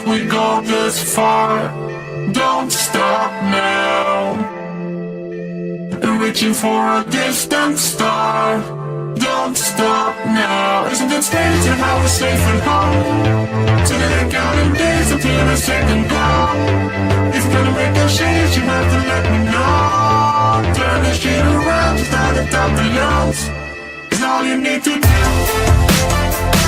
that we go this far. Don't stop now. And reaching for a distant star. Don't stop now. Isn't it strange how we're safe and home? So that I'm counting days until the second glow. If you're gonna make a change, you have to let me know. Turn the shit around, just out of doubt the youngs. It's all you need to do.